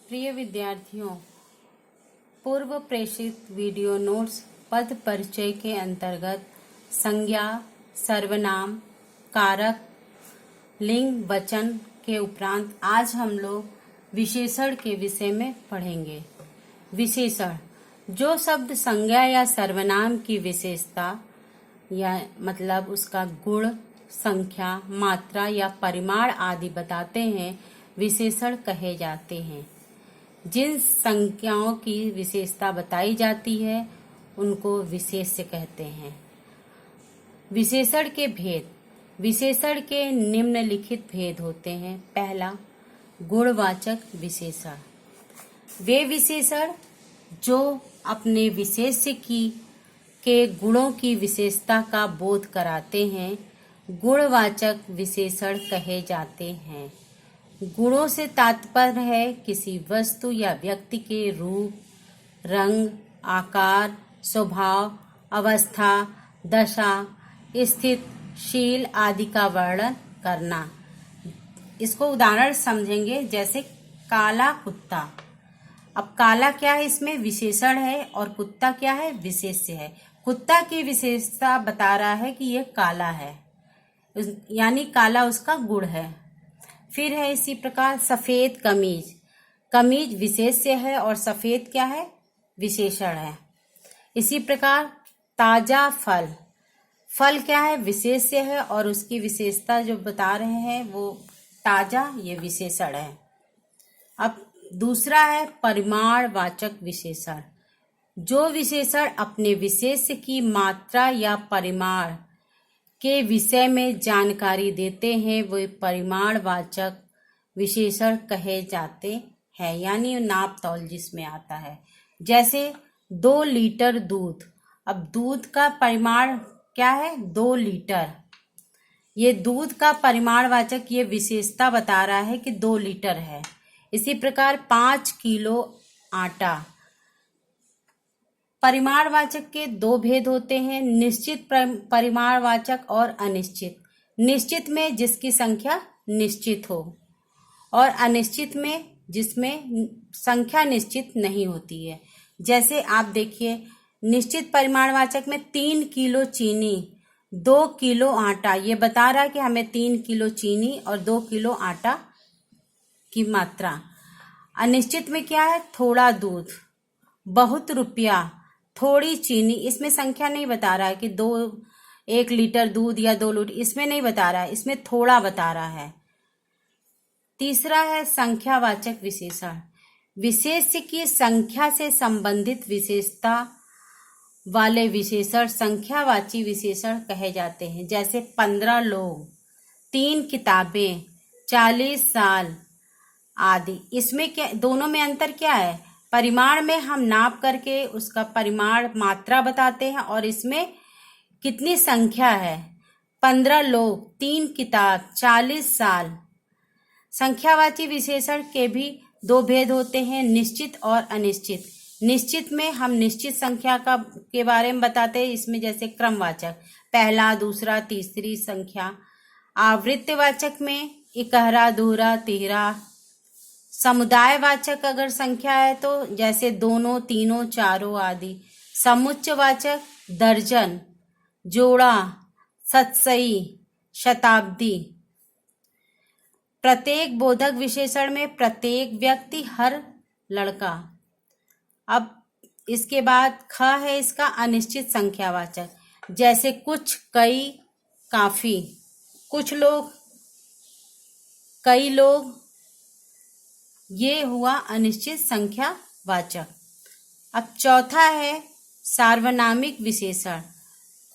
प्रिय विद्यार्थियों, पूर्व प्रेषित वीडियो नोट्स पद परिचय के अंतर्गत संज्ञा, सर्वनाम, कारक, लिंग, वचन के उपरांत आज हम लोग विशेषण के विषय में पढ़ेंगे। विशेषण जो शब्द संज्ञा या सर्वनाम की विशेषता या मतलब उसका गुण, संख्या, मात्रा या परिमाण आदि बताते हैं, विशेषण कहे जाते हैं। जिन संज्ञाओं की विशेषता बताई जाती है उनको विशेष्य कहते हैं। विशेषण के भेद। विशेषण के निम्नलिखित भेद होते हैं। पहला, गुणवाचक विशेषण। वे विशेषण जो अपने विशेष्य के गुणों की विशेषता का बोध कराते हैं गुणवाचक विशेषण कहे जाते हैं। गुणों से तात्पर्य है किसी वस्तु या व्यक्ति के रूप, रंग, आकार, स्वभाव, अवस्था, दशा, स्थिति, शील आदि का वर्णन करना। इसको उदाहरण समझेंगे, जैसे काला कुत्ता। अब काला क्या है, इसमें विशेषण है, और कुत्ता क्या है, विशेष्य है। कुत्ता की विशेषता बता रहा है कि यह काला है, यानी काला उसका गुण है। फिर है इसी प्रकार सफेद कमीज। कमीज विशेष्य है और सफेद क्या है, विशेषण है। इसी प्रकार ताजा फल। फल क्या है, विशेष्य है, और उसकी विशेषता जो बता रहे हैं वो ताजा, ये विशेषण है। अब दूसरा है परिमाणवाचक विशेषण। जो विशेषण अपने विशेष्य की मात्रा या परिमाण के विषय में जानकारी देते हैं वे परिमाणवाचक विशेषण कहे जाते हैं, यानी नाप तौल जिसमें आता है। जैसे 2 लीटर दूध। अब दूध का परिमाण क्या है, 2 लीटर। ये दूध का परिमाणवाचक ये विशेषता बता रहा है कि 2 लीटर है। इसी प्रकार 5 किलो आटा। परिमाणवाचक के 2 भेद होते हैं, निश्चित परिमाणवाचक और अनिश्चित। निश्चित में जिसकी संख्या निश्चित हो, और अनिश्चित में जिसमें संख्या निश्चित नहीं होती है। जैसे आप देखिए, निश्चित परिमाणवाचक में 3 किलो चीनी, 2 किलो आटा, ये बता रहा है कि हमें 3 किलो चीनी और 2 किलो आटा की मात्रा। अनिश्चित में क्या है, थोड़ा दूध, बहुत रुपया, थोड़ी चीनी, इसमें संख्या नहीं बता रहा है कि 1 लीटर दूध या 2 लीटर, इसमें नहीं बता रहा है, इसमें थोड़ा बता रहा है। तीसरा है संख्यावाचक विशेषण। विशेष्य की संख्या से संबंधित विशेषता वाले विशेषण संख्यावाची विशेषण कहे जाते हैं। जैसे 15 लोग, 3 किताबें, 40 साल आदि। इसमें क्या, दोनों में अंतर क्या है, परिमाण में हम नाप करके उसका परिमाण मात्रा बताते हैं, और इसमें कितनी संख्या है, 15 लोग, 3 किताब, 40 साल। संख्यावाची विशेषण के भी 2 भेद होते हैं, निश्चित और अनिश्चित। निश्चित में हम निश्चित संख्या के बारे में बताते हैं, इसमें जैसे क्रमवाचक, पहला, दूसरा, तीसरी संख्या। आवृत्तिवाचक में इकहरा, दोहरा, तिहरा। समुदायवाचक अगर संख्या है तो जैसे दोनों, तीनों, चारों आदि। समुच्चयवाचक दर्जन, जोड़ा, शतसई, शताब्दी। प्रत्येक बोधक विशेषण में प्रत्येक व्यक्ति, हर लड़का। अब इसके बाद ख है इसका अनिश्चित संख्यावाचक, जैसे कुछ, कई, काफी। कुछ लोग, कई लोग, ये हुआ अनिश्चित संख्यावाचक। अब चौथा है सार्वनामिक विशेषण।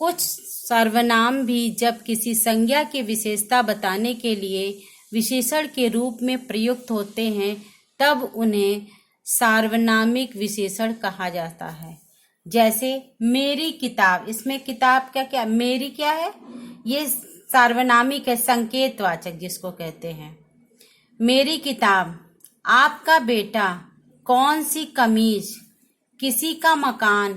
कुछ सर्वनाम भी जब किसी संज्ञा की विशेषता बताने के लिए विशेषण के रूप में प्रयुक्त होते हैं तब उन्हें सार्वनामिक विशेषण कहा जाता है। जैसे मेरी किताब। इसमें किताब क्या मेरी क्या है, ये सार्वनामिक है, संकेतवाचक जिसको कहते हैं। मेरी किताब, आपका बेटा, कौन सी कमीज, किसी का मकान,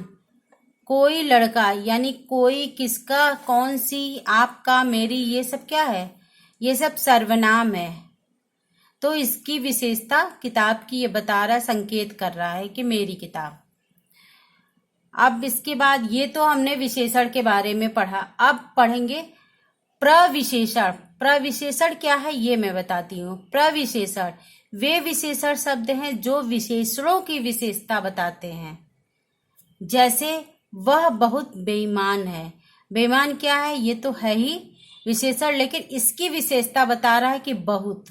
कोई लड़का, यानी कोई, किसका, कौन सी, आपका, मेरी, ये सब क्या है, ये सब सर्वनाम है। तो इसकी विशेषता किताब की ये बता रहा, संकेत कर रहा है कि मेरी किताब। अब इसके बाद ये तो हमने विशेषण के बारे में पढ़ा। अब पढ़ेंगे प्रविशेषण। प्रविशेषण क्या है ये मैं बताती हूँ। प्रविशेषण वे विशेषण शब्द हैं जो विशेषणों की विशेषता बताते हैं। जैसे वह बहुत बेईमान है। बेईमान क्या है, ये तो है ही विशेषण, लेकिन इसकी विशेषता बता रहा है कि बहुत।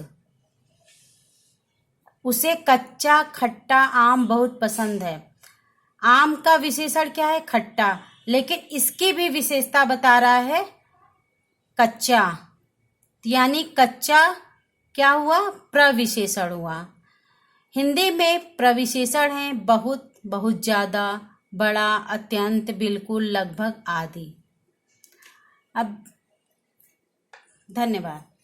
उसे कच्चा खट्टा आम बहुत पसंद है। आम का विशेषण क्या है, खट्टा, लेकिन इसकी भी विशेषता बता रहा है कच्चा, यानी कच्चा क्या हुआ, प्रविशेषण हुआ। हिंदी में प्रविशेषण है बहुत, बहुत ज्यादा, बड़ा, अत्यंत, बिल्कुल, लगभग आदि। अब धन्यवाद।